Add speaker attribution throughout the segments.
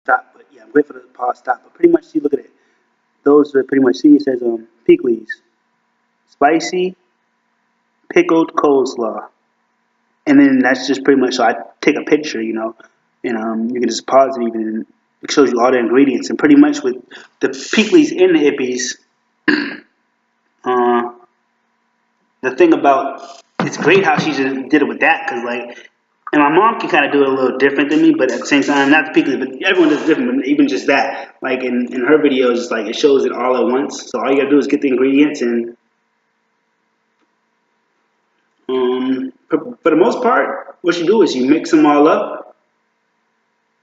Speaker 1: stop. But yeah, I'm grateful for the pause stop. But pretty much, see, look at it. Those are pretty much, see, it says pickles, spicy pickled coleslaw, and then that's just pretty much. So I take a picture, and you can just pause it even. And it shows you all the ingredients, and pretty much with the pickles in the ippies. Uh, the thing about it's great how she just did it with that because like, and my mom can kind of do it a little different than me, but at the same time, not the pickles, but everyone does different. But even just that, like in her videos, it's like it shows it all at once. So all you gotta do is get the ingredients and for the most part, what you do is you mix them all up,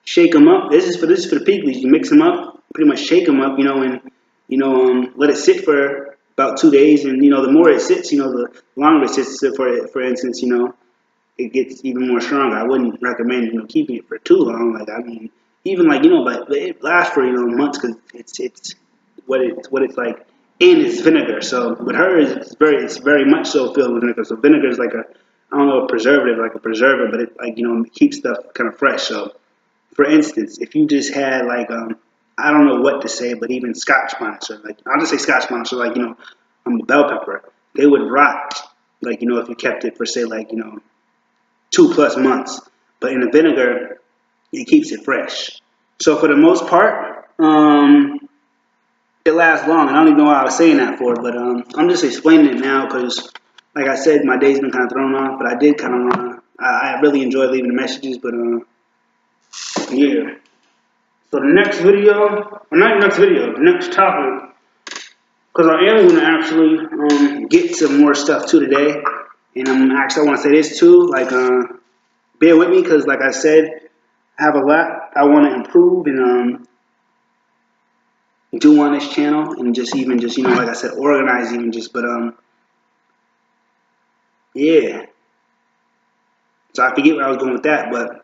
Speaker 1: shake them up. This is for the pickles. You mix them up, pretty much shake them up, and let it sit for about 2 days. And the more it sits, the longer it sits. For instance, it gets even more stronger. I wouldn't recommend keeping it for too long. Like I mean, even like but it lasts for months because it's what it's like in is vinegar. So with her, it's very much so filled with vinegar. So vinegar is like a I don't know a preservative, like a preserver, but it like it keeps stuff kind of fresh. So for instance, if you just had like I don't know what to say, but even Scotch bonnets or like I'll just say Scotch bonnets or like bell pepper, they would rot like if you kept it for say like 2+ months. But in the vinegar, it keeps it fresh. So for the most part, it lasts long. And I don't even know why I was saying that for, but I'm just explaining it now because, like I said, my day's been kind of thrown off. But I did kind of want to. I really enjoyed leaving the messages, but yeah. So the next video, or not next video, the next topic, because I am going to actually get some more stuff too today. And I want to say this too, like bear with me because, like I said, I have a lot I want to improve and do on this channel, and just like I said, organize even just. But yeah. So I forget where I was going with that, but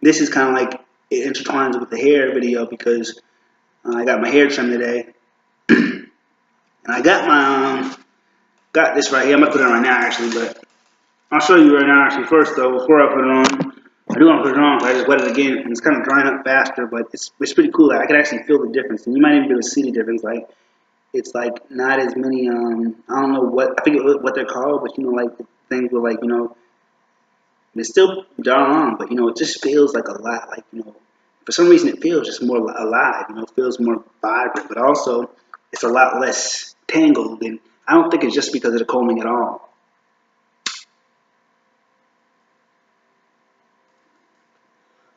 Speaker 1: this is kind of like it intertwines with the hair video because I got my hair trimmed today, and I got my got this right here. I'm gonna put it on right now actually, but I'll show you right now actually first though before I put it on. I do want to put it on, but I just wet it again, and it's kind of drying up faster, but it's pretty cool. Like, I can actually feel the difference, and you might even be able to see the difference. Like, it's like not as many. I don't know what I forget what they're called, but like the things were like it's still drawing on, but it just feels like a lot. Like for some reason it feels just more alive. It feels more vibrant, but also it's a lot less tangled. And I don't think it's just because of the combing at all.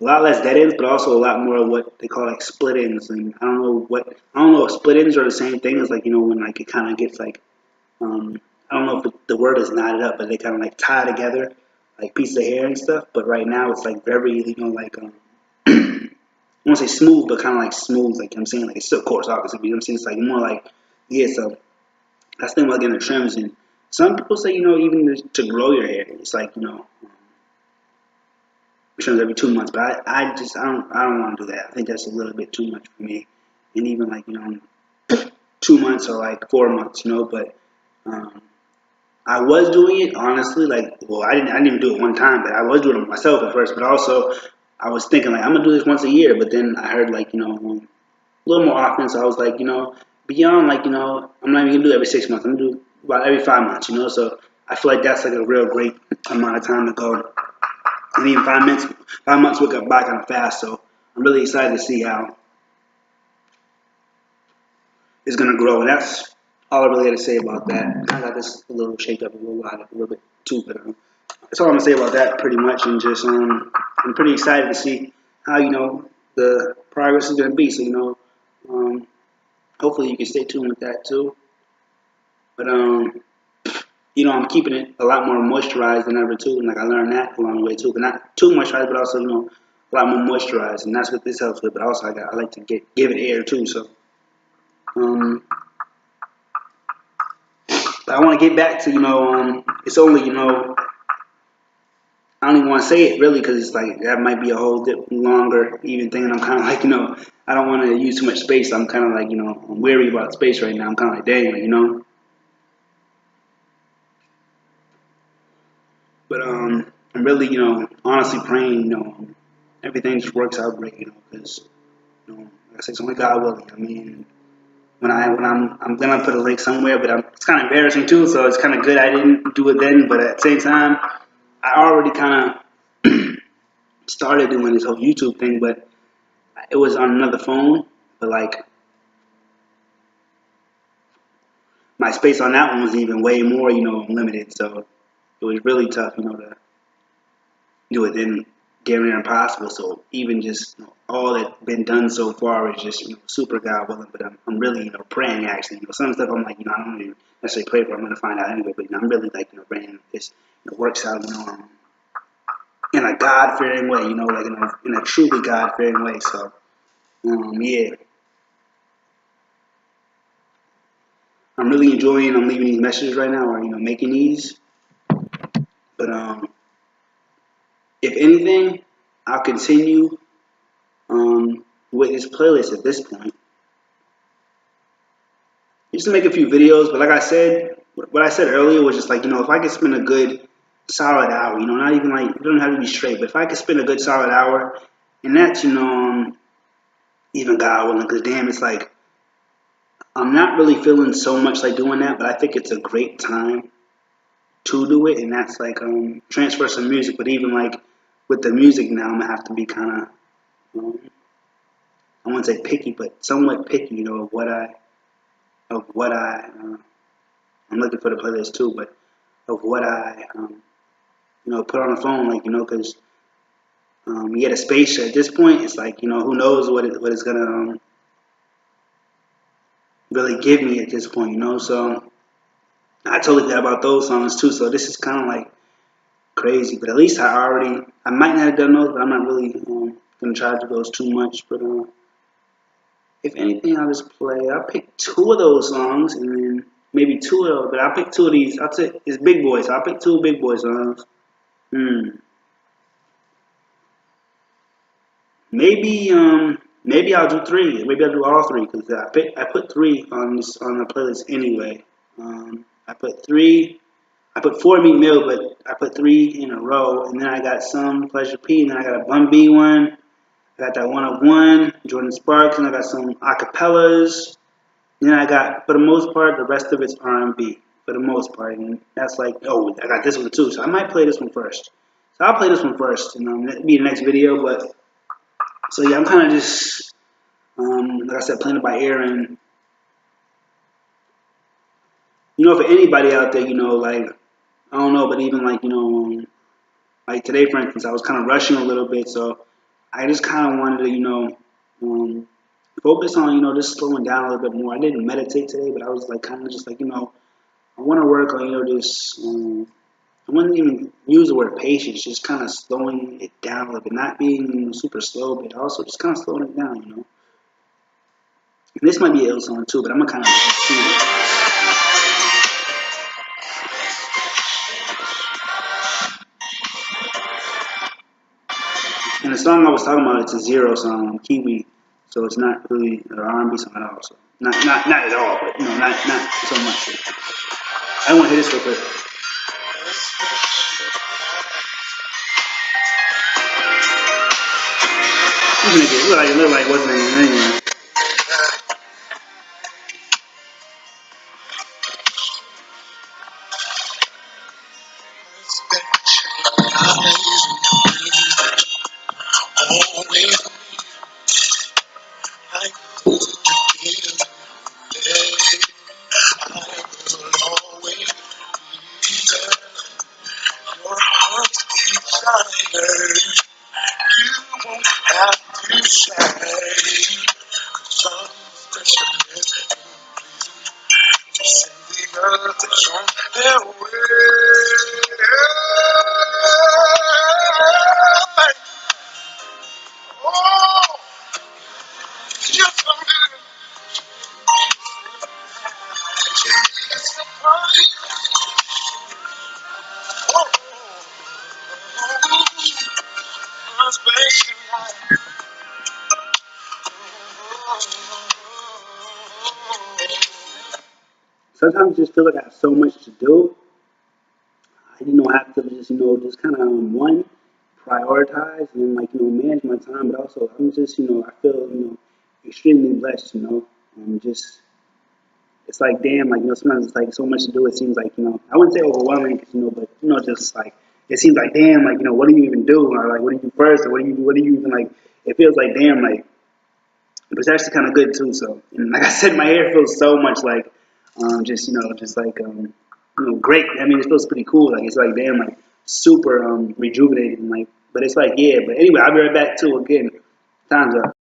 Speaker 1: A lot less dead ends, but also a lot more of what they call like split ends. And I don't know if split ends are the same thing as like when like it kind of gets like I don't know if the word is knotted up, but they kind of like tie together like pieces of hair and stuff. But right now it's like very like I won't say smooth, but kind of like smooth. Like I'm saying, like it's still coarse, obviously. But I'm saying it's like more like yeah. So that's the thing about getting the trims. And some people say even to grow your hair, it's like trims every 2 months, but I don't want to do that. I think that's a little bit too much for me. And even like 2 months or like 4 months, but I was doing it honestly. Like, well, I didn't even do it one time, but I was doing it myself at first. But also, I was thinking like I'm gonna do this once a year. But then I heard like a little more often. So I was like beyond like I'm not even gonna do it every 6 months. I'm gonna do about every 5 months. So I feel like that's like a real great amount of time to go. And even 5 months will go by kind of fast. So I'm really excited to see how it's gonna grow. And that's all I really had to say about that. I got this a little shaped up a little bit too, but that's all I'm gonna say about that pretty much. And just I'm pretty excited to see how the progress is gonna be. So hopefully you can stay tuned with that too. But I'm keeping it a lot more moisturized than ever too, and like I learned that along the way too. But not too moisturized, but also a lot more moisturized, and that's what this helps with. But also I like to give it air too. So but I want to get back to it's only I don't even want to say it really because it's like that might be a whole longer even thing, and I'm kind of like I don't want to use too much space. I'm kind of like I'm weary about space right now. I'm kind of like dang, But I'm really honestly praying everything just works out great because You know, like I said, it's only God willing. I mean, I'm gonna put a link somewhere, but it's kind of embarrassing too. So it's kind of good I didn't do it then. But at the same time, I already kind of started doing this whole YouTube thing, but it was on another phone. But like my space on that one was even way more, limited. So it was really tough, to do it then, damn near impossible. So even just all that's been done so far is just super God willing. But I'm really praying actually. Some stuff I'm like I don't even necessarily pray for. I'm gonna find out anyway. But I'm really like praying this works out in a God fearing way. Like in a truly God fearing way. So yeah, I'm really enjoying. I'm leaving these messages right now, or making these. But if anything, I'll continue with this playlist at this point. Just to make a few videos, but like I said, what I said earlier was just like, if I could spend a good solid hour, not even like, it doesn't have to be straight, but if I could spend a good solid hour, and that's, even God willing, because damn, it's like, I'm not really feeling so much like doing that, but I think it's a great time to do it, and that's like, transfer some music, but even like, with the music now, I'm gonna have to be kind of, I wouldn't say picky, but somewhat picky, I'm looking for the playlist too, but of what I, put on the phone, like, because the space at this point, it's like, who knows what it's gonna really give me at this point, So I totally forgot about those songs too. So this is kind of like crazy, but at least I might not have done those, but I'm not really gonna try to do those too much. But if anything, I'll just play. I'll pick two of those songs, and then maybe two of those. But I'll pick two of these. I'll take it's Big Boy, so I'll pick two Big Boy songs. Maybe maybe I'll do three. Maybe I'll do all three because I put three on the playlist anyway. I put three. I put four Meat Mill, but I put three in a row, and then I got some Pleasure P, and then I got a Bun B one. I got that 101 Jordan Sparks, and I got some acapellas. Then I got, for the most part, the rest of it's R&B for the most part, and that's like, oh, I got this one too, so I might play this one first. So I'll play this one first, and that'll be the next video. But so yeah, I'm kind of just, like I said, playing it by ear, and for anybody out there, like I don't know, but even like like today, for instance, I was kind of rushing a little bit, so I just kind of wanted to, focus on, just slowing down a little bit more. I didn't meditate today, but I was like kind of just like, I want to work on, this. I wouldn't even use the word patience, just kind of slowing it down a little bit, not being super slow, but also just kind of slowing it down, And this might be an ill song too, but I'm gonna kind of see it. And the song I was talking about, it's a Zero song, Kiwi, so it's not really an R&B song at all. So not at all, but not so much. I want to hear this real quick. It looked like wasn't anyway. Sometimes I just feel like I have so much to do. I have to just kind of one prioritize and like manage my time, but also I'm just I feel extremely blessed, you know. Just it's like damn, like sometimes it's like so much to do. It seems like I wouldn't say overwhelming, 'cause, but just like it seems like damn, like what do you even do, or like what do you do first, or what do you do? What do you even like? It feels like damn, like but it's actually kind of good too. So, and like I said, my hair feels so much like just just like great. I mean, it feels pretty cool. Like it's like damn, like super rejuvenating. Like, but it's like yeah. But anyway, I'll be right back too. Again, time's up.